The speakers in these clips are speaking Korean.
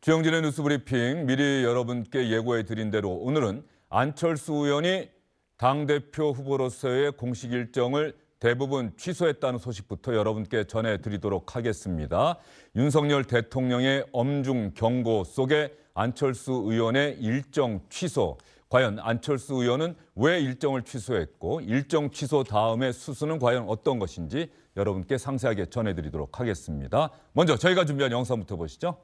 주영진의 뉴스브리핑 미리 여러분께 예고해 드린 대로 오늘은 안철수 의원이 당대표 후보로서의 공식 일정을 대부분 취소했다는 소식부터 여러분께 전해드리도록 하겠습니다. 윤석열 대통령의 엄중 경고 속에 안철수 의원의 일정 취소. 과연 안철수 의원은 왜 일정을 취소했고 일정 취소 다음의 수순은 과연 어떤 것인지 여러분께 상세하게 전해드리도록 하겠습니다. 먼저 저희가 준비한 영상부터 보시죠.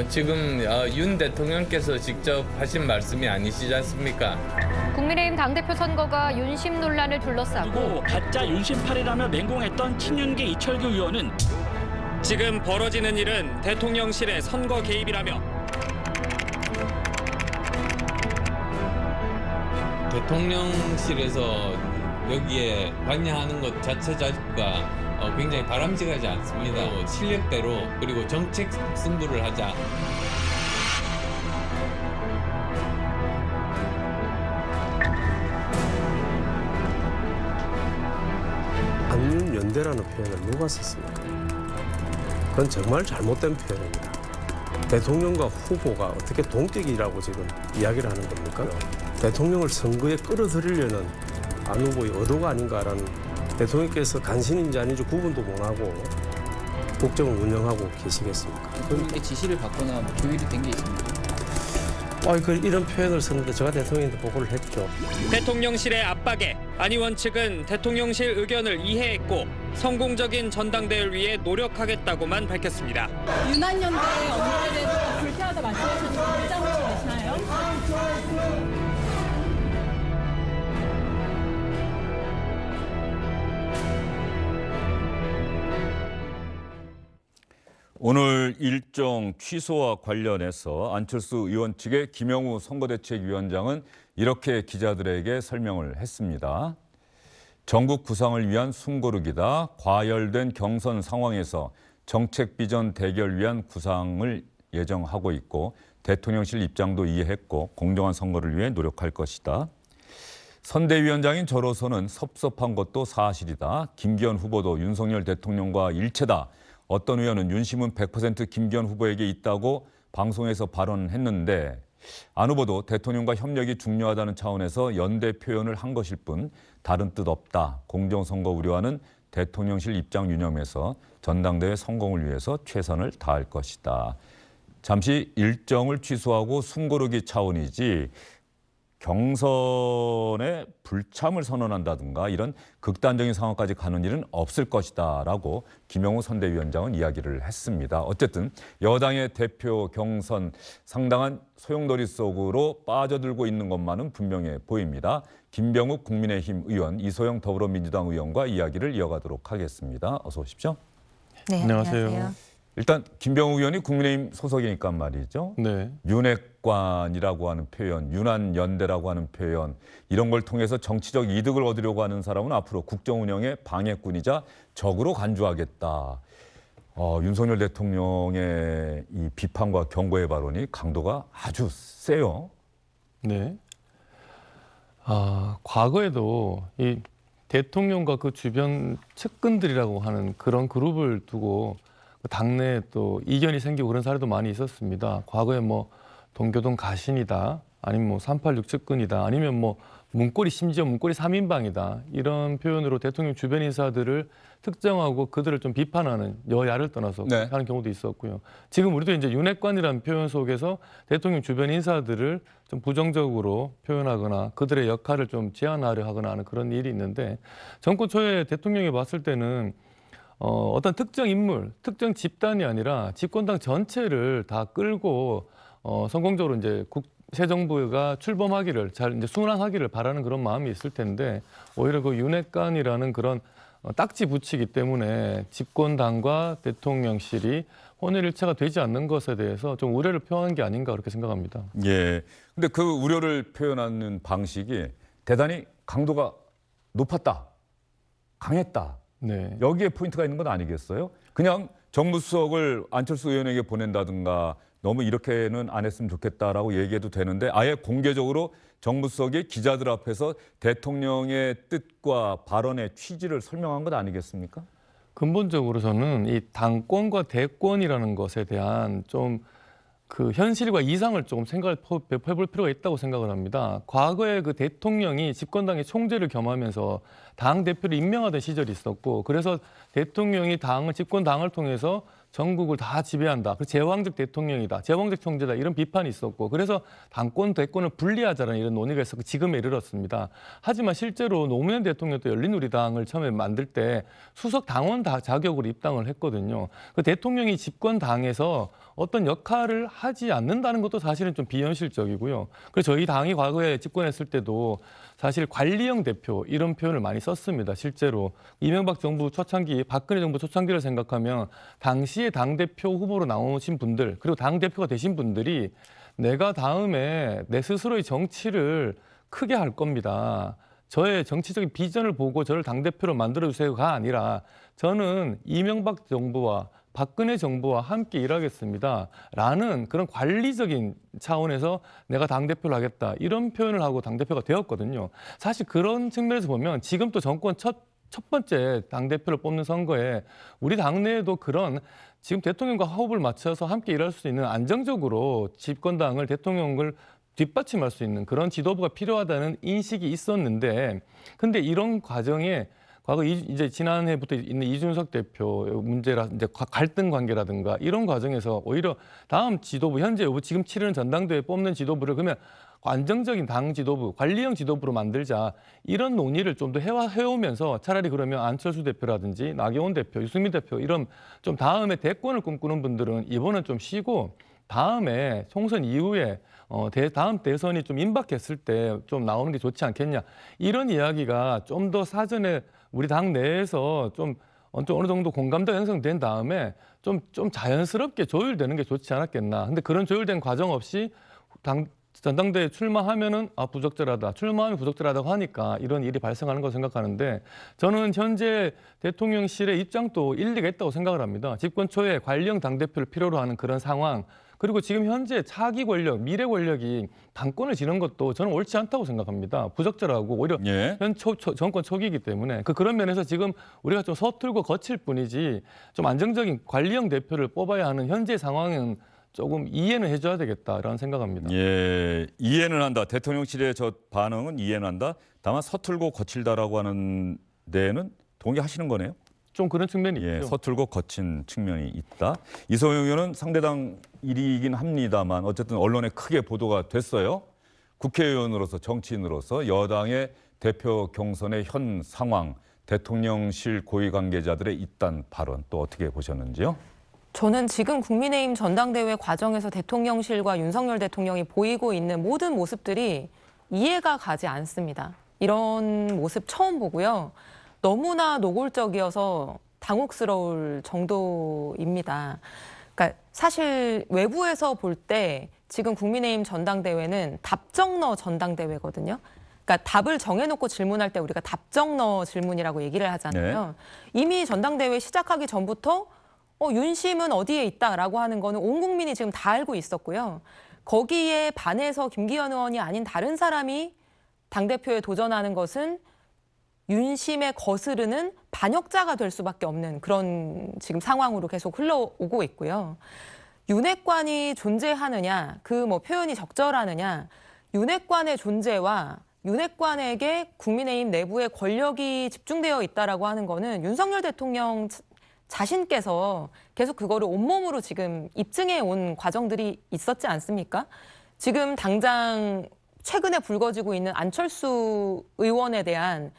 지금 윤 대통령께서 직접 하신 말씀이 아니시지 않습니까? 국민의힘 당대표 선거가 윤심 논란을 둘러싸고 그리고 가짜 윤심팔이라며 맹공했던 친윤계 이철규 의원은 지금 벌어지는 일은 대통령실의 선거 개입이라며 대통령실에서 여기에 관여하는 것 자체가 굉장히 바람직하지 않습니다. 실력대로 그리고 정책 승부를 하자. 반윤연대라는 표현을 누가 썼습니까? 그건 정말 잘못된 표현입니다. 대통령과 후보가 어떻게 동격이라고 지금 이야기를 하는 겁니까? 대통령을 선거에 끌어들이려는 안 후보의 의도가 아닌가라는, 대통령께서 간신인지 아닌지 구분도 못하고 국정을 운영하고 계시겠습니까? 대통령께 지시를 받거나 조율이 된 게 있습니까? 이런 표현을 썼는데 제가 대통령한테 보고를 했죠. 대통령실의 압박에 안 의원 측은 대통령실 의견을 이해했고 성공적인 전당대회를 위해 노력하겠다고만 밝혔습니다. 윤한연대의 업무에 대해서 불쾌하다 말씀하셨는데 입장을 내시나요? 오늘 일정 취소와 관련해서 안철수 의원 측의 김영우 선거대책위원장은 이렇게 기자들에게 설명을 했습니다. 전국 구상을 위한 숨고르기다. 과열된 경선 상황에서 정책 비전 대결 위한 구상을 예정하고 있고 대통령실 입장도 이해했고 공정한 선거를 위해 노력할 것이다. 선대위원장인 저로서는 섭섭한 것도 사실이다. 김기현 후보도 윤석열 대통령과 일체다. 어떤 의원은 윤심은 100% 김기현 후보에게 있다고 방송에서 발언했는데 안 후보도 대통령과 협력이 중요하다는 차원에서 연대 표현을 한 것일 뿐 다른 뜻 없다. 공정선거 우려하는 대통령실 입장 유념해서 전당대회 성공을 위해서 최선을 다할 것이다. 잠시 일정을 취소하고 숨고르기 차원이지 경선에 불참을 선언한다든가 이런 극단적인 상황까지 가는 일은 없을 것이다라고 김영우 선대위원장은 이야기를 했습니다. 어쨌든 여당의 대표 경선 상당한 소용돌이 속으로 빠져들고 있는 것만은 분명해 보입니다. 김병욱 국민의힘 의원, 이소영 더불어민주당 의원과 이야기를 이어가도록 하겠습니다. 어서 오십시오. 네, 안녕하세요. 일단 김병욱 의원이 국민의힘 소속이니까 말이죠. 네. 윤핵관이라고 하는 표현, 윤한연대라고 하는 표현 이런 걸 통해서 정치적 이득을 얻으려고 하는 사람은 앞으로 국정 운영의 방해꾼이자 적으로 간주하겠다. 윤석열 대통령의 이 비판과 경고의 발언이 강도가 아주 세요. 네. 과거에도 이 대통령과 그 주변 측근들이라고 하는 그런 그룹을 두고 당내에 또 이견이 생기고 그런 사례도 많이 있었습니다. 과거에 뭐 동교동 가신이다, 아니면 뭐 386 측근이다, 아니면 뭐 문고리, 심지어 문고리 3인방이다 이런 표현으로 대통령 주변 인사들을 특정하고 그들을 좀 비판하는, 여야를 떠나서 네. 하는 경우도 있었고요. 지금 우리도 이제 윤핵관이라는 표현 속에서 대통령 주변 인사들을 좀 부정적으로 표현하거나 그들의 역할을 좀 제한하려 하거나 하는 그런 일이 있는데, 정권 초에 대통령이 봤을 때는 어떤 특정 인물, 특정 집단이 아니라 집권당 전체를 다 끌고 성공적으로 이제 새 정부가 출범하기를, 잘 이제 순항하기를 바라는 그런 마음이 있을 텐데, 오히려 그 윤핵관이라는 그런 딱지 붙이기 때문에 집권당과 대통령실이 혼일일체가 되지 않는 것에 대해서 좀 우려를 표한 게 아닌가 그렇게 생각합니다. 예. 근데 그 우려를 표현하는 방식이 대단히 강도가 높았다, 강했다. 네. 여기에 포인트가 있는 건 아니겠어요? 그냥 정무수석을 안철수 의원에게 보낸다든가 너무 이렇게는 안 했으면 좋겠다라고 얘기해도 되는데 아예 공개적으로 정무수석이 기자들 앞에서 대통령의 뜻과 발언의 취지를 설명한 것 아니겠습니까? 근본적으로 저는 이 당권과 대권이라는 것에 대한 좀 그 현실과 이상을 조금 생각을 해볼 필요가 있다고 생각을 합니다. 과거에 그 대통령이 집권당의 총재를 겸하면서 당 대표를 임명하던 시절이 있었고, 그래서 대통령이 집권당을 통해서 전국을 다 지배한다. 그 제왕적 대통령이다. 제왕적 총재다. 이런 비판이 있었고, 그래서 당권, 대권을 분리하자는 이런 논의가 있었고 지금에 이르렀습니다. 하지만 실제로 노무현 대통령도 열린우리당을 처음에 만들 때 수석 당원 자격으로 입당을 했거든요. 그 대통령이 집권당에서 어떤 역할을 하지 않는다는 것도 사실은 좀 비현실적이고요. 그래서 저희 당이 과거에 집권했을 때도 사실 관리형 대표 이런 표현을 많이 썼습니다. 실제로 이명박 정부 초창기, 박근혜 정부 초창기를 생각하면 당시에 당대표 후보로 나오신 분들, 그리고 당대표가 되신 분들이 내가 다음에 내 스스로의 정치를 크게 할 겁니다. 저의 정치적인 비전을 보고 저를 당대표로 만들어주세요가 아니라 저는 이명박 정부와 박근혜 정부와 함께 일하겠습니다. 라는 그런 관리적인 차원에서 내가 당대표를 하겠다. 이런 표현을 하고 당대표가 되었거든요. 사실 그런 측면에서 보면 지금 또 정권 첫 번째 당대표를 뽑는 선거에 우리 당내에도 그런 지금 대통령과 호흡을 맞춰서 함께 일할 수 있는 안정적으로 집권당을 대통령을 뒷받침할 수 있는 그런 지도부가 필요하다는 인식이 있었는데, 근데 이런 과정에 과거 이제 지난해부터 있는 이준석 대표 문제라 이제 갈등 관계라든가 이런 과정에서 오히려 다음 지도부 현재 지금 치르는 전당대회 뽑는 지도부를 그러면 안정적인 당 지도부, 관리형 지도부로 만들자 이런 논의를 좀 더 해오면서 차라리 그러면 안철수 대표라든지 나경원 대표, 유승민 대표 이런 좀 다음에 대권을 꿈꾸는 분들은 이번은 좀 쉬고 다음에 총선 이후에 다음 대선이 좀 임박했을 때 좀 나오는 게 좋지 않겠냐 이런 이야기가 좀 더 사전에 우리 당 내에서 좀 어느 정도 공감대가 형성된 다음에 좀 자연스럽게 조율되는 게 좋지 않았겠나. 근데 그런 조율된 과정 없이 전당대회에 출마하면은 부적절하다. 출마하면 부적절하다고 하니까 이런 일이 발생하는 거 생각하는데 저는 현재 대통령실의 입장도 일리가 있다고 생각을 합니다. 집권 초에 관리형 당대표를 필요로 하는 그런 상황. 그리고 지금 현재 차기 권력, 미래 권력이 당권을 지는 것도 저는 옳지 않다고 생각합니다. 부적절하고 오히려 현 정권 초기이기 때문에 그런 면에서 지금 우리가 좀 서툴고 거칠 뿐이지 좀 안정적인 관리형 대표를 뽑아야 하는 현재 상황은 조금 이해는 해줘야 되겠다라는 생각합니다. 예, 이해는 한다. 대통령실의 저 반응은 이해는 한다. 다만 서툴고 거칠다라고 하는 데에는 동의하시는 거네요. 좀 그런 측면이 있죠. 서툴고 거친 측면이 있다. 이소영 의원은 상대당 일이긴 합니다만 어쨌든 언론에 크게 보도가 됐어요. 국회의원으로서 정치인으로서 여당의 대표 경선의 현 상황, 대통령실 고위 관계자들의 이딴 발언 또 어떻게 보셨는지요? 저는 지금 국민의힘 전당대회 과정에서 대통령실과 윤석열 대통령이 보이고 있는 모든 모습들이 이해가 가지 않습니다. 이런 모습 처음 보고요. 너무나 노골적이어서 당혹스러울 정도입니다. 그러니까 사실 외부에서 볼 때 지금 국민의힘 전당대회는 답정너 전당대회거든요. 그러니까 답을 정해놓고 질문할 때 우리가 답정너 질문이라고 얘기를 하잖아요. 네. 이미 전당대회 시작하기 전부터 윤심은 어디에 있다라고 하는 거는 온 국민이 지금 다 알고 있었고요. 거기에 반해서 김기현 의원이 아닌 다른 사람이 당대표에 도전하는 것은 윤심에 거스르는 반역자가 될 수밖에 없는 그런 지금 상황으로 계속 흘러오고 있고요. 윤핵관이 존재하느냐, 그 표현이 적절하느냐, 윤핵관의 존재와 윤핵관에게 국민의힘 내부에 권력이 집중되어 있다라고 하는 거는 윤석열 대통령 자신께서 계속 그거를 온몸으로 지금 입증해 온 과정들이 있었지 않습니까? 지금 당장 최근에 불거지고 있는 안철수 의원에 대한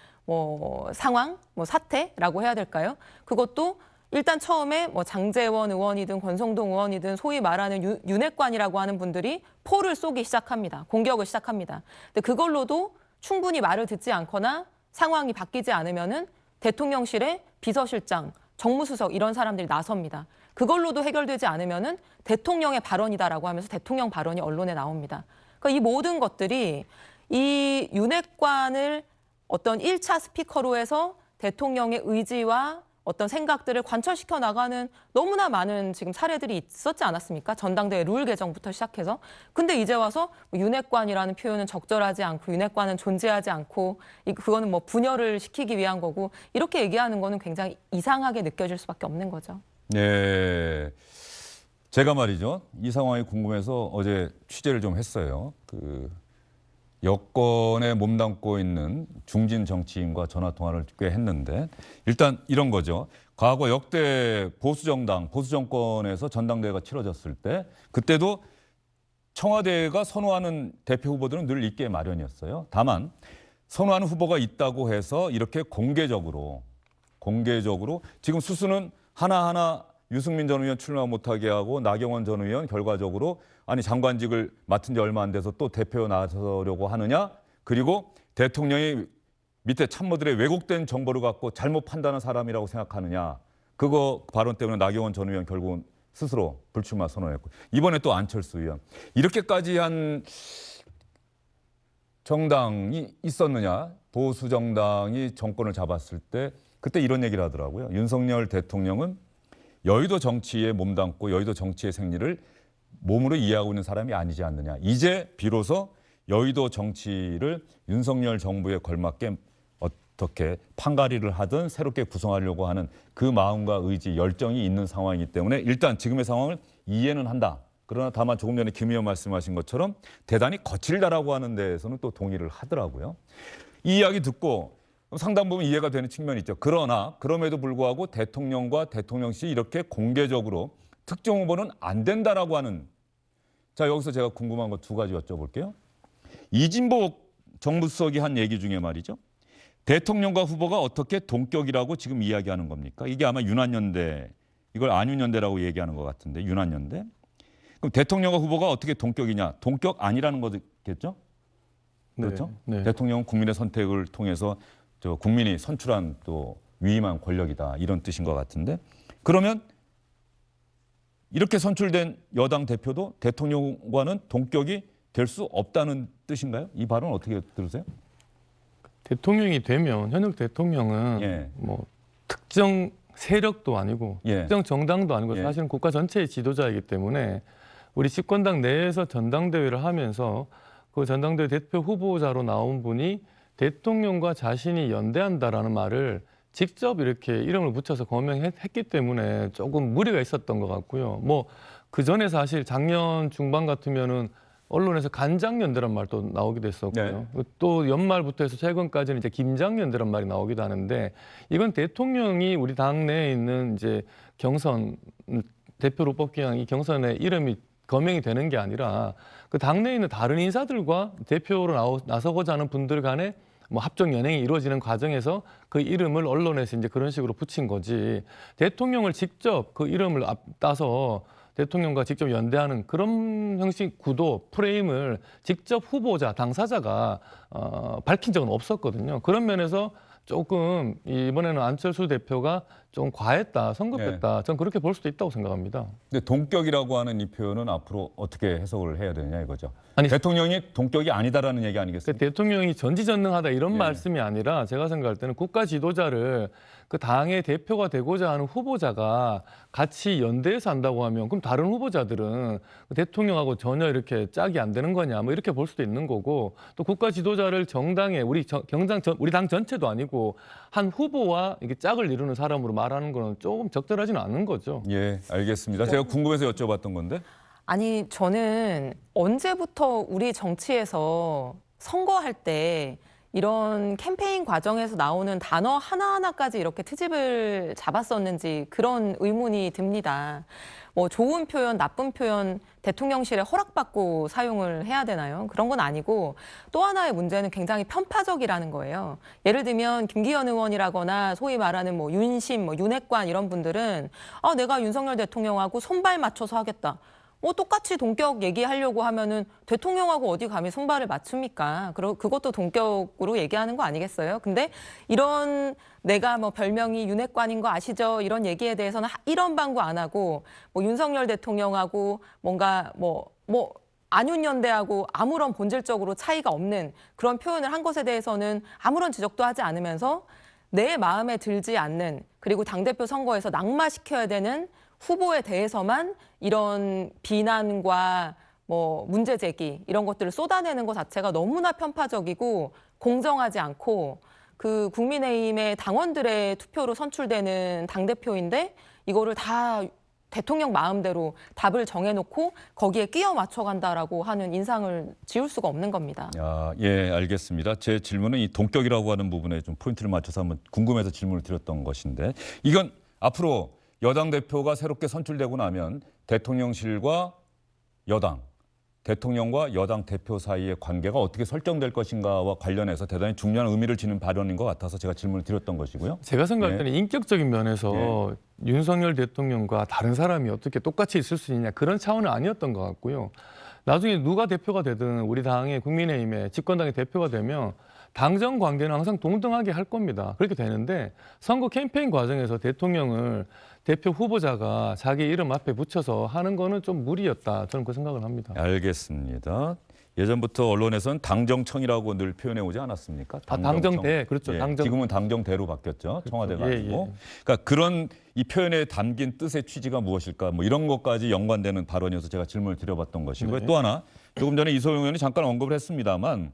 상황, 사태라고 해야 될까요? 그것도 일단 처음에 장제원 의원이든 권성동 의원이든 소위 말하는 윤핵관이라고 하는 분들이 포를 쏘기 시작합니다. 공격을 시작합니다. 근데 그걸로도 충분히 말을 듣지 않거나 상황이 바뀌지 않으면은 대통령실의 비서실장, 정무수석 이런 사람들이 나섭니다. 그걸로도 해결되지 않으면은 대통령의 발언이다라고 하면서 대통령 발언이 언론에 나옵니다. 그러니까 이 모든 것들이 이 윤핵관을 어떤 1차 스피커로 해서 대통령의 의지와 어떤 생각들을 관철시켜 나가는 너무나 많은 지금 사례들이 있었지 않았습니까? 전당대회 룰 개정부터 시작해서. 근데 이제 와서 윤핵관이라는 표현은 적절하지 않고 윤핵관은 존재하지 않고 그거는 뭐 분열을 시키기 위한 거고 이렇게 얘기하는 거는 굉장히 이상하게 느껴질 수밖에 없는 거죠. 네. 제가 말이죠. 이 상황이 궁금해서 어제 취재를 좀 했어요. 여권에 몸담고 있는 중진 정치인과 전화 통화를 꽤 했는데 일단 이런 거죠. 과거 역대 보수정당, 보수정권에서 전당대회가 치러졌을 때 그때도 청와대가 선호하는 대표 후보들은 늘 있게 마련이었어요. 다만 선호하는 후보가 있다고 해서 이렇게 공개적으로 지금 수수는 하나하나 유승민 전 의원 출마 못하게 하고 나경원 전 의원 결과적으로 아니 장관직을 맡은 지 얼마 안 돼서 또 대표 나서려고 하느냐. 그리고 대통령이 밑에 참모들의 왜곡된 정보를 갖고 잘못 판단한 사람이라고 생각하느냐. 그거 발언 때문에 나경원 전 의원 결국은 스스로 불출마 선언했고 이번에 또 안철수 의원. 이렇게까지 한 정당이 있었느냐. 보수 정당이 정권을 잡았을 때 그때 이런 얘기를 하더라고요. 윤석열 대통령은 여의도 정치에 몸담고 여의도 정치의 생리를 몸으로 이해하고 있는 사람이 아니지 않느냐. 이제 비로소 여의도 정치를 윤석열 정부에 걸맞게 어떻게 판가리를 하든 새롭게 구성하려고 하는 그 마음과 의지, 열정이 있는 상황이기 때문에 일단 지금의 상황을 이해는 한다. 그러나 다만 조금 전에 김 의원 말씀하신 것처럼 대단히 거칠다라고 하는 데에서는 또 동의를 하더라고요. 이 이야기 듣고 상당 부분 이해가 되는 측면이 있죠. 그러나 그럼에도 불구하고 대통령과 대통령실이 이렇게 공개적으로 특정 후보는 안 된다라고 하는 자 여기서 제가 궁금한 거 두 가지 여쭤볼게요. 이진복 정부 수석이 한 얘기 중에 말이죠. 대통령과 후보가 어떻게 동격이라고 지금 이야기하는 겁니까? 이게 아마 윤한연대 이걸 안윤연대라고 얘기하는 것 같은데 윤한연대. 그럼 대통령과 후보가 어떻게 동격이냐? 동격 아니라는 거겠죠? 그렇죠? 네. 대통령은 국민의 선택을 통해서 국민이 선출한 또 위임한 권력이다 이런 뜻인 것 같은데 그러면 이렇게 선출된 여당 대표도 대통령과는 동격이 될 수 없다는 뜻인가요? 이 발언 어떻게 들으세요? 대통령이 되면 현역 대통령은 뭐 특정 세력도 아니고 특정 정당도 아니고 사실은 국가 전체의 지도자이기 때문에 우리 집권당 내에서 전당대회를 하면서 그 전당대회 대표 후보자로 나온 분이 대통령과 자신이 연대한다라는 말을 직접 이렇게 이름을 붙여서 거명했기 때문에 조금 무리가 있었던 것 같고요. 뭐 그 전에 사실 작년 중반 같으면은 언론에서 간장연대란 말도 나오기도 했었고요. 또 연말부터 해서 최근까지는 이제 김장연대란 말이 나오기도 하는데 이건 대통령이 우리 당 내에 있는 이제 경선 대표로 뽑기 위한 이 경선에 이름이 거명이 되는 게 아니라 그 당내에 있는 다른 인사들과 대표로 나서고자 하는 분들 간에 뭐 합종 연행이 이루어지는 과정에서 그 이름을 언론에서 이제 그런 식으로 붙인 거지 대통령을 직접 그 이름을 따서 대통령과 직접 연대하는 그런 형식 구도 프레임을 직접 후보자 당사자가 밝힌 적은 없었거든요. 그런 면에서 조금 이번에는 안철수 대표가 좀 과했다, 성급했다. 전 그렇게 볼 수도 있다고 생각합니다. 근데 동격이라고 하는 이 표현은 앞으로 어떻게 해석을 해야 되느냐 이거죠. 아니, 대통령이 동격이 아니다라는 얘기 아니겠습니까? 대통령이 전지전능하다 이런 말씀이 아니라 제가 생각할 때는 국가 지도자를 그 당의 대표가 되고자 하는 후보자가 같이 연대해서 한다고 하면 그럼 다른 후보자들은 대통령하고 전혀 이렇게 짝이 안 되는 거냐 뭐 이렇게 볼 수도 있는 거고 또 국가 지도자를 정당에 우리 당 전체도 아니고 한 후보와 이게 짝을 이루는 사람으로 말하는 거는 조금 적절하지는 않은 거죠. 예, 알겠습니다. 제가 궁금해서 여쭤봤던 건데. 아니 저는 언제부터 우리 정치에서 선거할 때 이런 캠페인 과정에서 나오는 단어 하나하나까지 이렇게 트집을 잡았었는지 그런 의문이 듭니다. 뭐 좋은 표현, 나쁜 표현 대통령실에 허락받고 사용을 해야 되나요? 그런 건 아니고 또 하나의 문제는 굉장히 편파적이라는 거예요. 예를 들면 김기현 의원이라거나 소위 말하는 뭐 윤심, 뭐 윤핵관 이런 분들은 내가 윤석열 대통령하고 손발 맞춰서 하겠다. 똑같이 동격 얘기하려고 하면은 대통령하고 어디 감히 손발을 맞춥니까? 그것도 동격으로 얘기하는 거 아니겠어요? 근데 이런 내가 뭐 별명이 윤핵관인 거 아시죠? 이런 얘기에 대해서는 이런 방구 안 하고 뭐 윤석열 대통령하고 뭔가 뭐 안윤연대하고 아무런 본질적으로 차이가 없는 그런 표현을 한 것에 대해서는 아무런 지적도 하지 않으면서 내 마음에 들지 않는, 그리고 당대표 선거에서 낙마시켜야 되는 후보에 대해서만 이런 비난과 뭐 문제 제기 이런 것들을 쏟아내는 것 자체가 너무나 편파적이고 공정하지 않고, 그 국민의힘의 당원들의 투표로 선출되는 당대표인데 이거를 다 대통령 마음대로 답을 정해놓고 거기에 끼워 맞춰간다라고 하는 인상을 지울 수가 없는 겁니다. 예, 알겠습니다. 제 질문은 이 동격이라고 하는 부분에 좀 포인트를 맞춰서 한번 궁금해서 질문을 드렸던 것인데, 이건 앞으로 여당 대표가 새롭게 선출되고 나면 대통령실과 여당, 대통령과 여당 대표 사이의 관계가 어떻게 설정될 것인가와 관련해서 대단히 중요한 의미를 지닌 발언인 것 같아서 제가 질문을 드렸던 것이고요. 제가 생각할 때는 인격적인 면에서 윤석열 대통령과 다른 사람이 어떻게 똑같이 있을 수 있냐, 그런 차원은 아니었던 것 같고요. 나중에 누가 대표가 되든 우리 당의 국민의힘의 집권당의 대표가 되면 당정 관계는 항상 동등하게 할 겁니다. 그렇게 되는데 선거 캠페인 과정에서 대통령을 대표 후보자가 자기 이름 앞에 붙여서 하는 거는 좀 무리였다. 저는 그 생각을 합니다. 알겠습니다. 예전부터 언론에서는 당정청이라고 늘 표현해 오지 않았습니까? 당정대, 그렇죠. 예, 당정. 지금은 당정대로 바뀌었죠. 그렇죠. 청와대가 예, 아니고. 그러니까 그런 이 표현에 담긴 뜻의 취지가 무엇일까? 뭐 이런 것까지 연관되는 발언이어서 제가 질문을 드려봤던 것이고요. 또 하나, 조금 전에 이소영 의원이 잠깐 언급을 했습니다만,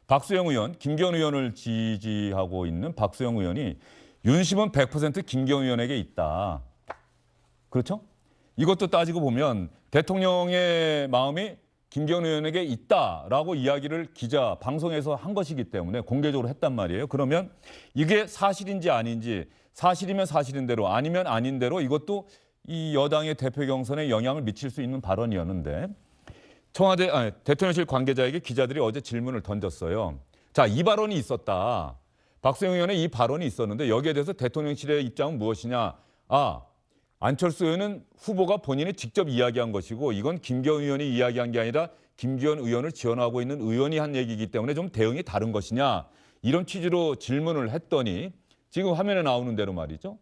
박수영 의원, 김기현 의원을 지지하고 있는 박수영 의원이 윤심은 100% 김기현 의원에게 있다. 그렇죠? 이것도 따지고 보면 대통령의 마음이 김기현 의원에게 있다라고 이야기를 방송에서 한 것이기 때문에 공개적으로 했단 말이에요. 그러면 이게 사실인지 아닌지, 사실이면 사실인 대로, 아니면 아닌 대로 이것도 이 여당의 대표 경선에 영향을 미칠 수 있는 발언이었는데, 대통령실 관계자에게 기자들이 어제 질문을 던졌어요. 자, 이 발언이 있었다. 박수영 의원의 이 발언이 있었는데 여기에 대해서 대통령실의 입장은 무엇이냐. 안철수 의원은 후보가 본인이 직접 이야기한 것이고 이건 김기현 의원이 이야기한 게 아니라 김기현 의원을 지원하고 있는 의원이 한 얘기이기 때문에 좀 대응이 다른 것이냐. 이런 취지로 질문을 했더니 지금 화면에 나오는 대로 말이죠.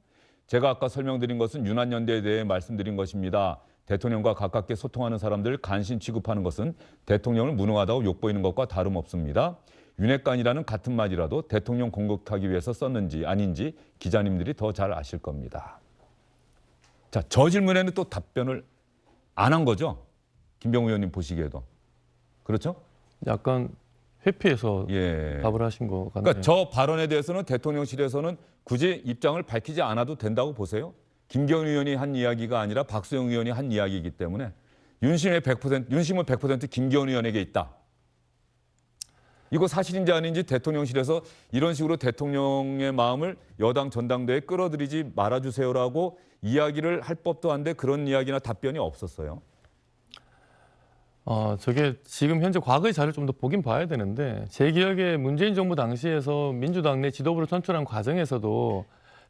제가 아까 설명드린 것은 윤한연대에 대해 말씀드린 것입니다. 대통령과 가깝게 소통하는 사람들 간신 취급하는 것은 대통령을 무능하다고 욕보이는 것과 다름없습니다. 윤핵관이라는 같은 말이라도 대통령 공격하기 위해서 썼는지 아닌지 기자님들이 더 잘 아실 겁니다. 자, 저 질문에는 또 답변을 안 한 거죠? 김병우 의원님 보시기에도. 그렇죠? 약간 회피해서 답을 하신 것 같네요. 그러니까 저 발언에 대해서는 대통령실에서는 굳이 입장을 밝히지 않아도 된다고 보세요? 김기현 의원이 한 이야기가 아니라 박수영 의원이 한 이야기이기 때문에 윤심은 100% 김기현 의원에게 있다. 이거 사실인지 아닌지 대통령실에서 이런 식으로 대통령의 마음을 여당 전당대회에 끌어들이지 말아주세요라고 이야기를 할 법도 한데 그런 이야기나 답변이 없었어요. 저게 지금 현재 과거의 자료를 좀 더 보긴 봐야 되는데, 제 기억에 문재인 정부 당시에서 민주당 내 지도부를 선출한 과정에서도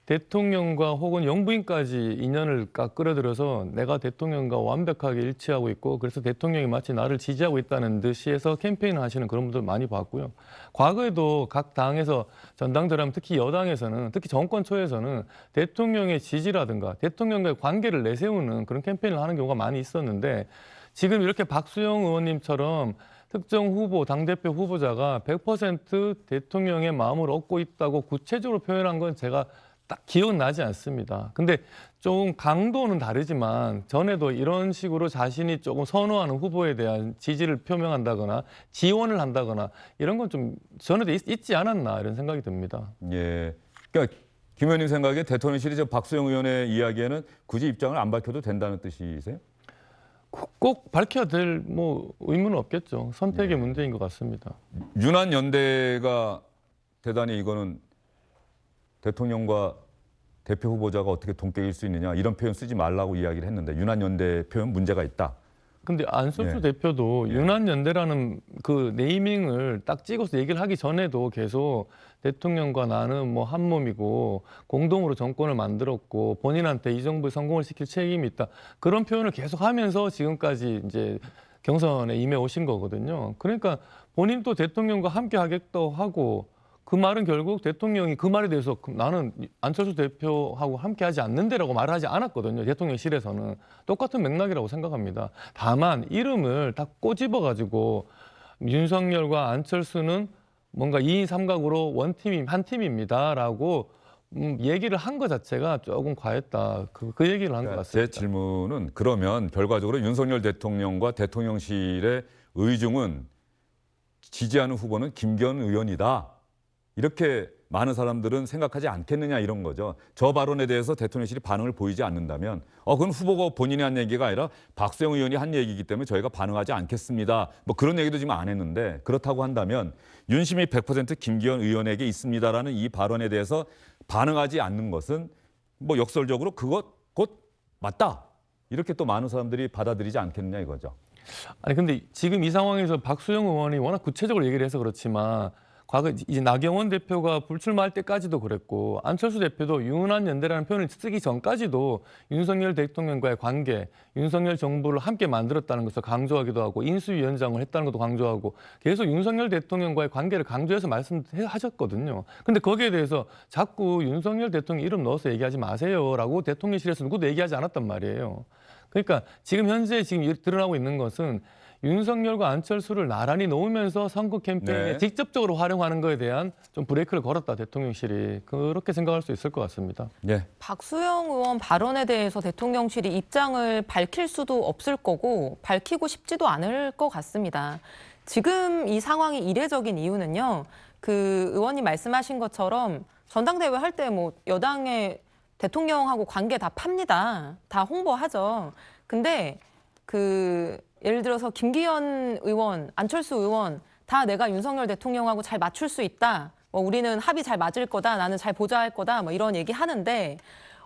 대통령과 혹은 영부인까지 인연을 끌어들여서 내가 대통령과 완벽하게 일치하고 있고 그래서 대통령이 마치 나를 지지하고 있다는 듯이 해서 캠페인을 하시는 그런 분들 많이 봤고요. 과거에도 각 당에서 전당대회라면 특히 여당에서는, 특히 정권 초에서는 대통령의 지지라든가 대통령과의 관계를 내세우는 그런 캠페인을 하는 경우가 많이 있었는데, 지금 이렇게 박수영 의원님처럼 특정 후보, 당대표 후보자가 100% 대통령의 마음을 얻고 있다고 구체적으로 표현한 건 제가 딱 기억나지 않습니다. 근데 좀 강도는 다르지만 전에도 이런 식으로 자신이 조금 선호하는 후보에 대한 지지를 표명한다거나 지원을 한다거나 이런 건 좀 전에도 있지 않았나 이런 생각이 듭니다. 예. 그러니까 김 의원님 생각에 대통령실이 저 박수영 의원의 이야기에는 굳이 입장을 안 밝혀도 된다는 뜻이세요? 꼭 밝혀야 될 의무는 없겠죠. 선택의 문제인 것 같습니다. 윤한연대가 대단히 이거는 대통령과 대표 후보자가 어떻게 동격일 수 있느냐 이런 표현 쓰지 말라고 이야기를 했는데 윤한연대 표현 문제가 있다. 근데 안철수 대표도 윤한연대라는 그 네이밍을 딱 찍어서 얘기를 하기 전에도 계속 대통령과 나는 한 몸이고 공동으로 정권을 만들었고 본인한테 이 정부의 성공을 시킬 책임이 있다. 그런 표현을 계속 하면서 지금까지 이제 경선에 임해 오신 거거든요. 그러니까 본인도 대통령과 함께 하겠다고 하고 그 말은 결국 대통령이 그 말에 대해서 나는 안철수 대표하고 함께하지 않는데라고 말을 하지 않았거든요. 대통령실에서는 똑같은 맥락이라고 생각합니다. 다만 이름을 다 꼬집어가지고 윤석열과 안철수는 뭔가 2인 3각으로 한 팀입니다라고 얘기를 한 것 자체가 조금 과했다. 그 얘기를 한 것 같습니다. 제 질문은 그러면 결과적으로 윤석열 대통령과 대통령실의 의중은 지지하는 후보는 김기현 의원이다. 이렇게 많은 사람들은 생각하지 않겠느냐 이런 거죠. 저 발언에 대해서 대통령실이 반응을 보이지 않는다면 그건 후보가 본인이 한 얘기가 아니라 박수영 의원이 한 얘기이기 때문에 저희가 반응하지 않겠습니다. 뭐 그런 얘기도 지금 안 했는데 그렇다고 한다면 윤심이 100% 김기현 의원에게 있습니다라는 이 발언에 대해서 반응하지 않는 것은 뭐 역설적으로 그것 곧 맞다. 이렇게 또 많은 사람들이 받아들이지 않겠느냐 이거죠. 아니 근데 지금 이 상황에서 박수영 의원이 워낙 구체적으로 얘기를 해서 그렇지만 과거 이제 나경원 대표가 불출마할 때까지도 그랬고 안철수 대표도 유은한 연대라는 표현을 쓰기 전까지도 윤석열 대통령과의 관계, 윤석열 정부를 함께 만들었다는 것을 강조하기도 하고 인수위원장을 했다는 것도 강조하고 계속 윤석열 대통령과의 관계를 강조해서 말씀하셨거든요. 근데 거기에 대해서 자꾸 윤석열 대통령 이름 넣어서 얘기하지 마세요라고 대통령실에서 누구도 얘기하지 않았단 말이에요. 그러니까 지금 현재 드러나고 있는 것은 윤석열과 안철수를 나란히 놓으면서 선거 캠페인에 직접적으로 활용하는 것에 대한 좀 브레이크를 걸었다, 대통령실이. 그렇게 생각할 수 있을 것 같습니다. 네. 박수영 의원 발언에 대해서 대통령실이 입장을 밝힐 수도 없을 거고 밝히고 싶지도 않을 것 같습니다. 지금 이 상황이 이례적인 이유는요. 그 의원님 말씀하신 것처럼 전당대회 할 때 뭐 여당의 대통령하고 관계 다 팝니다. 다 홍보하죠. 근데 예를 들어서 김기현 의원, 안철수 의원 다 내가 윤석열 대통령하고 잘 맞출 수 있다. 뭐 우리는 합이 잘 맞을 거다. 나는 잘 보좌할 거다. 뭐 이런 얘기 하는데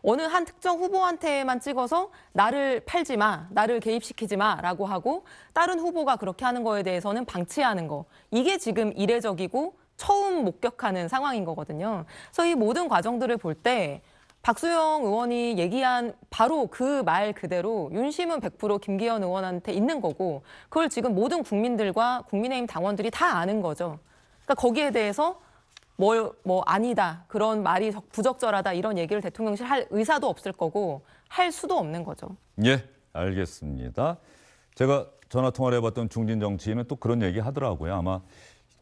어느 한 특정 후보한테만 찍어서 나를 팔지 마, 나를 개입시키지 마라고 하고 다른 후보가 그렇게 하는 거에 대해서는 방치하는 거. 이게 지금 이례적이고 처음 목격하는 상황인 거거든요. 그래서 이 모든 과정들을 볼 때 박수영 의원이 얘기한 바로 그 말 그대로 윤심은 100% 김기현 의원한테 있는 거고 그걸 지금 모든 국민들과 국민의힘 당원들이 다 아는 거죠. 그러니까 거기에 대해서 뭐 아니다, 그런 말이 부적절하다 이런 얘기를 대통령실 할 의사도 없을 거고 할 수도 없는 거죠. 예, 알겠습니다. 제가 전화 통화를 해봤던 중진 정치인은 또 그런 얘기 하더라고요. 아마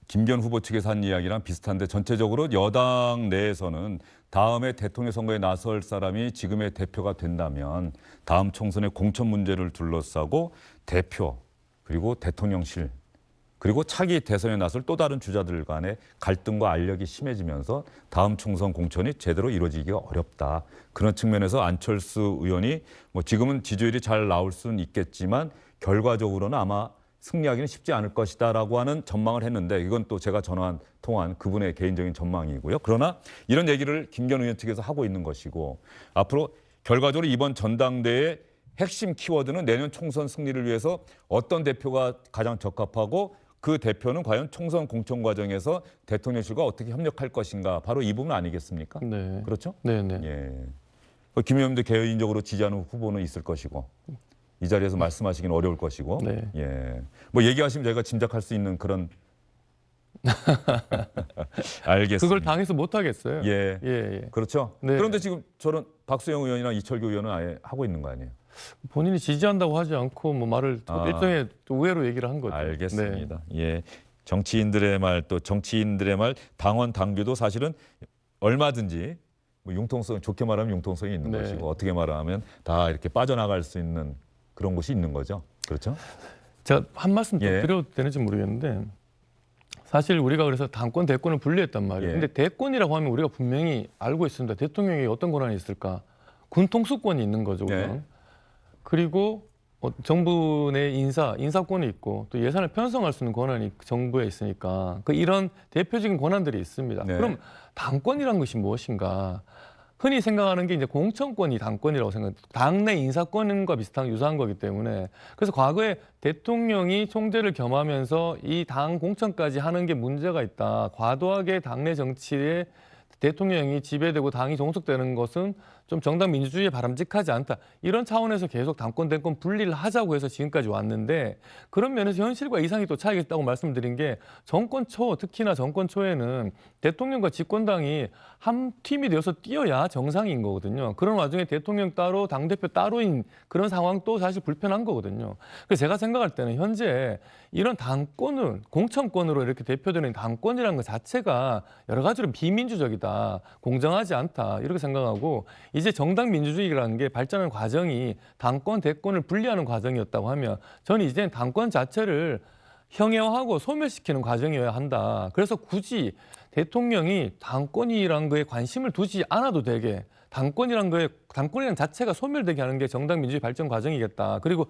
김기현 후보 측에서 한 이야기랑 비슷한데 전체적으로 여당 내에서는 다음에 대통령 선거에 나설 사람이 지금의 대표가 된다면 다음 총선의 공천 문제를 둘러싸고 대표 그리고 대통령실 그리고 차기 대선에 나설 또 다른 주자들 간의 갈등과 알력이 심해지면서 다음 총선 공천이 제대로 이루어지기가 어렵다. 그런 측면에서 안철수 의원이 뭐 지금은 지지율이 잘 나올 수는 있겠지만 결과적으로는 아마 승리하기는 쉽지 않을 것이다라고 하는 전망을 했는데 이건 또 제가 통화한 그분의 개인적인 전망이고요. 그러나 이런 얘기를 김기현 의원 측에서 하고 있는 것이고 앞으로 결과적으로 이번 전당대회의 핵심 키워드는 내년 총선 승리를 위해서 어떤 대표가 가장 적합하고 그 대표는 과연 총선 공천 과정에서 대통령실과 어떻게 협력할 것인가 바로 이 부분 아니겠습니까? 네. 그렇죠? 네네. 예. 김 의원도 개인적으로 지지하는 후보는 있을 것이고 이 자리에서 말씀하시기는 어려울 것이고, 네. 예, 뭐 얘기하시면 저희가 짐작할 수 있는 그런 알겠습니다. 그걸 당해서 못 하겠어요. 예, 예. 그렇죠. 네. 그런데 지금 저는 박수영 의원이나 이철규 의원은 아예 하고 있는 거 아니에요? 본인이 지지한다고 하지 않고 뭐 말을 일종의 우회로 얘기를 한 거죠. 알겠습니다. 네. 예, 정치인들의 말 또 정치인들의 말 당원 당규도 사실은 얼마든지 뭐 융통성 좋게 말하면 융통성이 있는 것이고 어떻게 말하면 다 이렇게 빠져나갈 수 있는 그런 곳이 있는 거죠. 그렇죠? 제가 한 말씀 더 드려도 되는지 모르겠는데 사실 우리가 그래서 당권, 대권을 분리했단 말이에요. 근데 대권이라고 하면 우리가 분명히 알고 있습니다. 대통령이 어떤 권한이 있을까? 군 통수권이 있는 거죠. 그리고 정부 내 인사권이 있고 또 예산을 편성할 수 있는 권한이 정부에 있으니까 이런 대표적인 권한들이 있습니다. 그럼 당권이란 것이 무엇인가? 흔히 생각하는 게 이제 공천권이 당권이라고 생각해요. 당내 인사권과 유사한 거기 때문에 그래서 과거에 대통령이 총재를 겸하면서 이 당 공천까지 하는 게 문제가 있다. 과도하게 당내 정치에 대통령이 지배되고 당이 종속되는 것은 좀 정당 민주주의에 바람직하지 않다. 이런 차원에서 계속 당권 대권 분리를 하자고 해서 지금까지 왔는데 그런 면에서 현실과 이상이 또 차이가 있다고 말씀드린 게 정권 초, 특히나 정권 초에는 대통령과 집권당이 한 팀이 되어서 뛰어야 정상인 거거든요. 그런 와중에 대통령 따로 당대표 따로인 그런 상황도 사실 불편한 거거든요. 그래서 제가 생각할 때는 현재 이런 당권을 공천권으로 이렇게 대표되는 당권이라는 것 자체가 여러 가지로 비민주적이다, 공정하지 않다 이렇게 생각하고 이제 정당 민주주의라는 게 발전하는 과정이 당권, 대권을 분리하는 과정이었다고 하면 저는 이제 당권 자체를 형해화하고 소멸시키는 과정이어야 한다. 그래서 굳이 대통령이 당권이라는 거에 관심을 두지 않아도 되게 당권이라는 자체가 소멸되게 하는 게 정당 민주주의 발전 과정이겠다. 그리고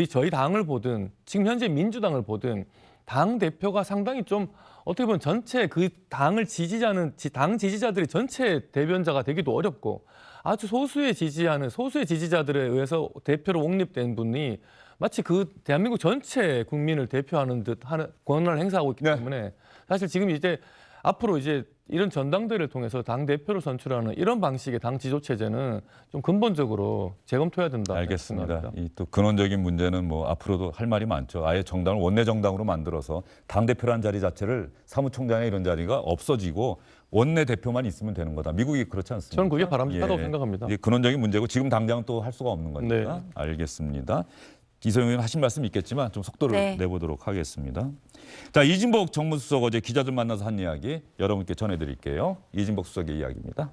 저희 당을 보든 지금 현재 민주당을 보든 당 대표가 상당히 좀 어떻게 보면 전체 그 당을 지지하는 당 지지자들이 전체 대변자가 되기도 어렵고 아주 소수의 지지자들에 의해서 대표로 옹립된 분이 마치 그 대한민국 전체 국민을 대표하는 듯 하는 권한을 행사하고 있기 때문에 사실 지금 이제 앞으로 이제 이런 전당대회를 통해서 당 대표를 선출하는 이런 방식의 당 지도 체제는 좀 근본적으로 재검토해야 된다. 알겠습니다. 이 또 근원적인 문제는 뭐 앞으로도 할 말이 많죠. 아예 정당을 원내 정당으로 만들어서 당 대표라는 자리 자체를 사무총장의 이런 자리가 없어지고 원내 대표만 있으면 되는 거다. 미국이 그렇지 않습니까? 저는 그게 바람직하다고 생각합니다. 이게 근원적인 문제고 지금 당장은 또 할 수가 없는 거니까. 네. 알겠습니다. 이소영 의원 하신 말씀 있겠지만 좀 속도를 내보도록 하겠습니다. 자, 이진복 정무수석 어제 기자들 만나서 한 이야기 여러분께 전해드릴게요. 이진복 수석의 이야기입니다.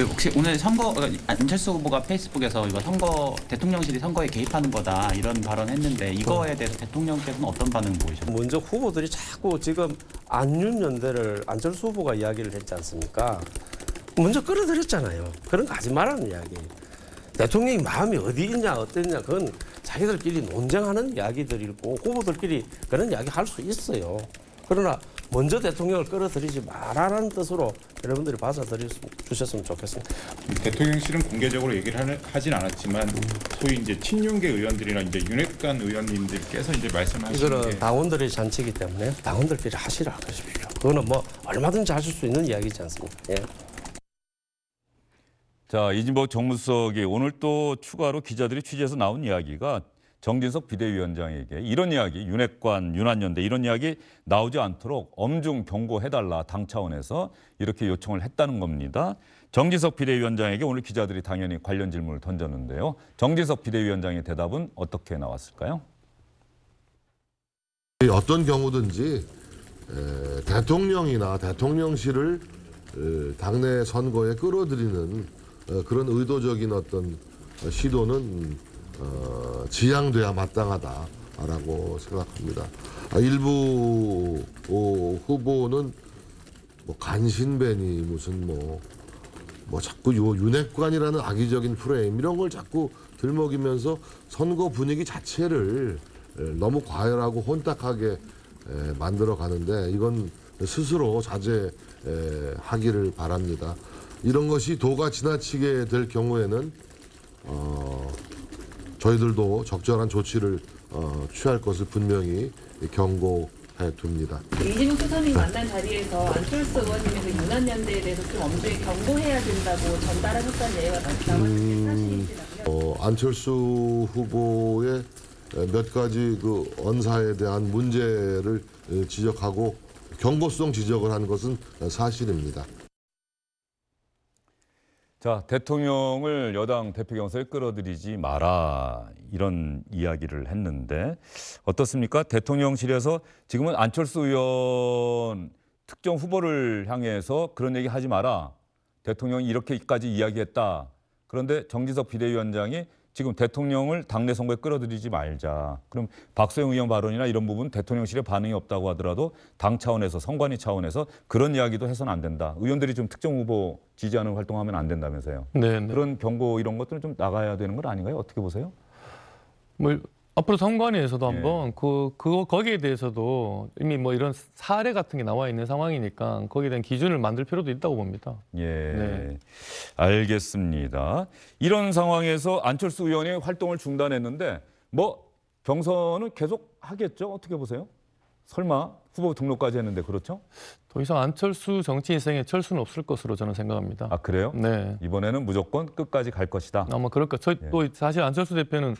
혹시 오늘 선거 안철수 후보가 페이스북에서 이거 대통령실이 선거에 개입하는 거다 이런 발언했는데 이거에 대해서 대통령께서는 어떤 반응 보이셨나요? 먼저 후보들이 자꾸 지금 안윤연대를 안철수 후보가 이야기를 했지 않습니까? 먼저 끌어들였잖아요. 그런 거 하지 말라는 이야기예요. 대통령이 마음이 어디 있냐 어땠냐 그건 자기들끼리 논쟁하는 이야기들이고 후보들끼리 그런 이야기 할 수 있어요. 그러나 먼저 대통령을 끌어들이지 말라는 뜻으로 여러분들이 받아들여주셨으면 좋겠습니다. 대통령실은 공개적으로 얘기를 하진 않았지만 소위 이제 친윤계 의원들이나 이제 윤핵관 의원님들께서 이제 말씀하시는 이거는 게 당원들의 잔치이기 때문에 당원들끼리 하시라 하십시오. 그거는 뭐 얼마든지 하실 수 있는 이야기지 않습니까? 예. 자, 이진복 정무수석이 오늘 또 추가로 기자들이 취재해서 나온 이야기가 정진석 비대위원장에게 이런 이야기, 윤핵관, 윤한연대 이런 이야기 나오지 않도록 엄중 경고해달라 당 차원에서 이렇게 요청을 했다는 겁니다. 정진석 비대위원장에게 오늘 기자들이 당연히 관련 질문을 던졌는데요. 정진석 비대위원장의 대답은 어떻게 나왔을까요? 어떤 경우든지 대통령이나 대통령실을 당내 선거에 끌어들이는 그런 의도적인 어떤 시도는 지양돼야 마땅하다라고 생각합니다. 일부 후보는 뭐 간신배니 무슨 뭐 자꾸 윤핵관이라는 악의적인 프레임 이런 걸 자꾸 들먹이면서 선거 분위기 자체를 너무 과열하고 혼탁하게 만들어 가는데 이건 스스로 자제하기를 바랍니다. 이런 것이 도가 지나치게 될 경우에는 저희들도 적절한 조치를 취할 것을 분명히 경고해 둡니다. 이진욱 수석님 만난 자리에서 안철수 의원님에서 윤한연대에 대해서 좀 엄중히 경고해야 된다고 전달하셨다는 얘기가 사실이시나요? 안철수 후보의 몇 가지 그 언사에 대한 문제를 지적하고 경고성 지적을 한 것은 사실입니다. 자, 대통령을 여당 대표 경선에 끌어들이지 마라 이런 이야기를 했는데 어떻습니까? 대통령실에서 지금은 안철수 의원 특정 후보를 향해서 그런 얘기 하지 마라. 대통령이 이렇게까지 이야기했다. 그런데 정진석 비대위원장이 지금 대통령을 당내 선거에 끌어들이지 말자. 그럼 박소영 의원 발언이나 이런 부분 대통령실에 반응이 없다고 하더라도 당 차원에서 선관위 차원에서 그런 이야기도 해서는 안 된다. 의원들이 좀 특정 후보 지지하는 활동하면 안 된다면서요. 네. 그런 경고 이런 것들은 좀 나가야 되는 건 아닌가요? 어떻게 보세요? 뭐 앞으로 선관위에서도 한번 거기에 대해서도 이미 뭐 이런 사례 같은 게 나와 있는 상황이니까 거기에 대한 기준을 만들 필요도 있다고 봅니다. 예, 알겠습니다. 이런 상황에서 안철수 의원이 활동을 중단했는데 뭐 경선은 계속 하겠죠? 어떻게 보세요? 설마 후보 등록까지 했는데 그렇죠? 더 이상 안철수 정치 인생에 철수는 없을 것으로 저는 생각합니다. 아 그래요? 네. 이번에는 무조건 끝까지 갈 것이다. 아마 그럴까. 또 사실 안철수 대표는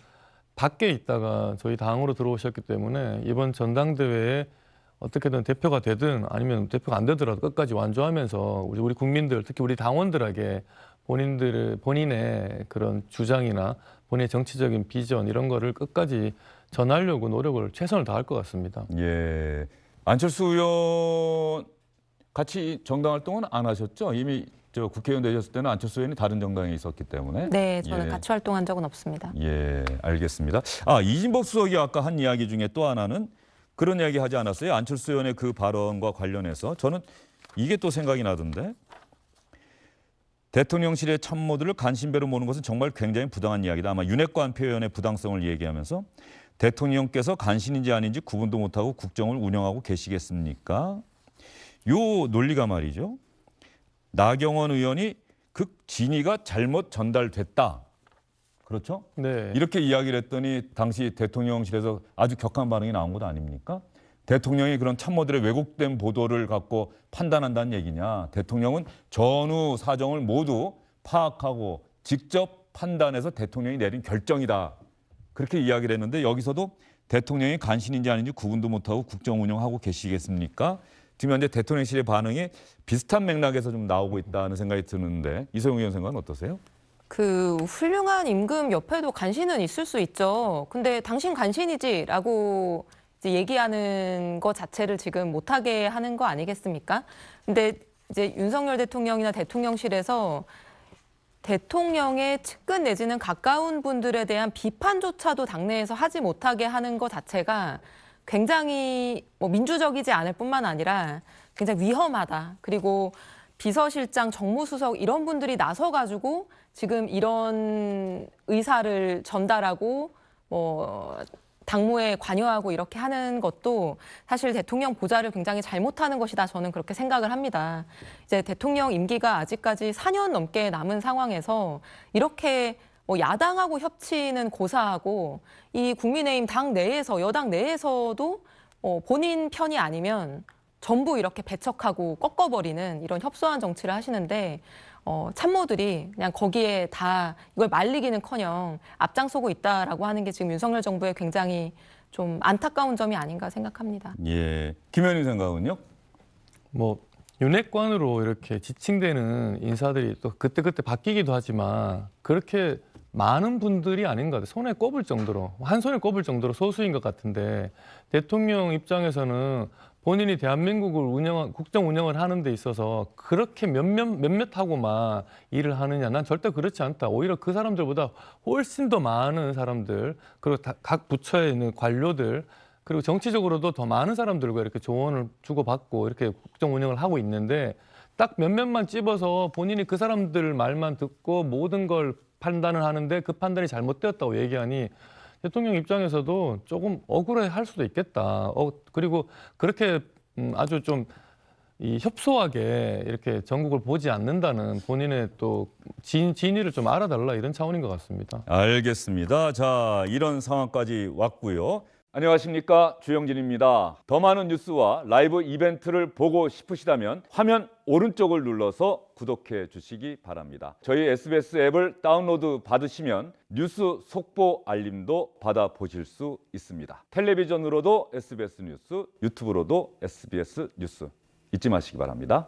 밖에 있다가 저희 당으로 들어오셨기 때문에 이번 전당대회에 어떻게든 대표가 되든 아니면 대표가 안 되더라도 끝까지 완주하면서 우리 국민들, 특히 우리 당원들에게 본인의 그런 주장이나 본인의 정치적인 비전 이런 거를 끝까지 전하려고 노력을 최선을 다할 것 같습니다. 예, 안철수 의원 같이 정당 활동은 안 하셨죠? 이미 저 국회의원 되셨을 때는 안철수 의원이 다른 정당에 있었기 때문에. 네, 저는 같이 활동한 적은 없습니다. 예, 알겠습니다. 이진복 수석이 아까 한 이야기 중에 또 하나는 그런 이야기 하지 않았어요? 안철수 의원의 그 발언과 관련해서 저는 이게 또 생각이 나던데. 대통령실의 참모들을 간신배로 모는 것은 정말 굉장히 부당한 이야기다. 아마 윤핵관 표현의 부당성을 얘기하면서 대통령께서 간신인지 아닌지 구분도 못하고 국정을 운영하고 계시겠습니까? 요 논리가 말이죠. 나경원 의원이 그 진위가 잘못 전달됐다. 그렇죠? 네. 이렇게 이야기를 했더니 당시 대통령실에서 아주 격한 반응이 나온 것 아닙니까? 대통령이 그런 참모들의 왜곡된 보도를 갖고 판단한다는 얘기냐. 대통령은 전후 사정을 모두 파악하고 직접 판단해서 대통령이 내린 결정이다. 그렇게 이야기를 했는데 여기서도 대통령이 간신인지 아닌지 구분도 못하고 국정 운영하고 계시겠습니까? 지금 현재 대통령실의 반응이 비슷한 맥락에서 좀 나오고 있다는 생각이 드는데 이소영 의원 생각은 어떠세요? 그 훌륭한 임금 옆에도 간신은 있을 수 있죠. 근데 당신 간신이지라고 이제 얘기하는 것 자체를 지금 못하게 하는 거 아니겠습니까? 근데 이제 윤석열 대통령이나 대통령실에서 대통령의 측근 내지는 가까운 분들에 대한 비판조차도 당내에서 하지 못하게 하는 것 자체가 굉장히 민주적이지 않을 뿐만 아니라 굉장히 위험하다. 그리고 비서실장, 정무수석 이런 분들이 나서가지고 지금 이런 의사를 전달하고 당무에 관여하고 이렇게 하는 것도 사실 대통령 보좌를 굉장히 잘못하는 것이다. 저는 그렇게 생각을 합니다. 이제 대통령 임기가 아직까지 4년 넘게 남은 상황에서 이렇게 야당하고 협치는 고사하고 이 국민의힘 당 내에서 여당 내에서도 본인 편이 아니면 전부 이렇게 배척하고 꺾어버리는 이런 협소한 정치를 하시는데 참모들이 그냥 거기에 다 이걸 말리기는커녕 앞장서고 있다라고 하는 게 지금 윤석열 정부의 굉장히 좀 안타까운 점이 아닌가 생각합니다. 예, 김현희 생각은요? 윤핵관으로 이렇게 지칭되는 인사들이 또 그때그때 바뀌기도 하지만 그렇게 많은 분들이 아닌 것 같아요. 손에 꼽을 정도로, 한 손에 꼽을 정도로 소수인 것 같은데 대통령 입장에서는 본인이 대한민국을 국정 운영을 하는 데 있어서 그렇게 몇몇하고만 일을 하느냐. 난 절대 그렇지 않다. 오히려 그 사람들보다 훨씬 더 많은 사람들, 그리고 각 부처에 있는 관료들, 그리고 정치적으로도 더 많은 사람들과 이렇게 조언을 주고받고 이렇게 국정 운영을 하고 있는데 딱 몇몇만 찝어서 본인이 그 사람들 말만 듣고 모든 걸 판단을 하는데 그 판단이 잘못되었다고 얘기하니 대통령 입장에서도 조금 억울해할 수도 있겠다. 그리고 그렇게 아주 좀 협소하게 이렇게 전국을 보지 않는다는 본인의 또 진위를 좀 알아달라 이런 차원인 것 같습니다. 알겠습니다. 자, 이런 상황까지 왔고요. 안녕하십니까, 주영진입니다. 더 많은 뉴스와 라이브 이벤트를 보고 싶으시다면 화면 오른쪽을 눌러서 구독해 주시기 바랍니다. 저희 SBS 앱을 다운로드 받으시면 뉴스 속보 알림도 받아보실 수 있습니다. 텔레비전으로도 SBS 뉴스, 유튜브로도 SBS 뉴스 잊지 마시기 바랍니다.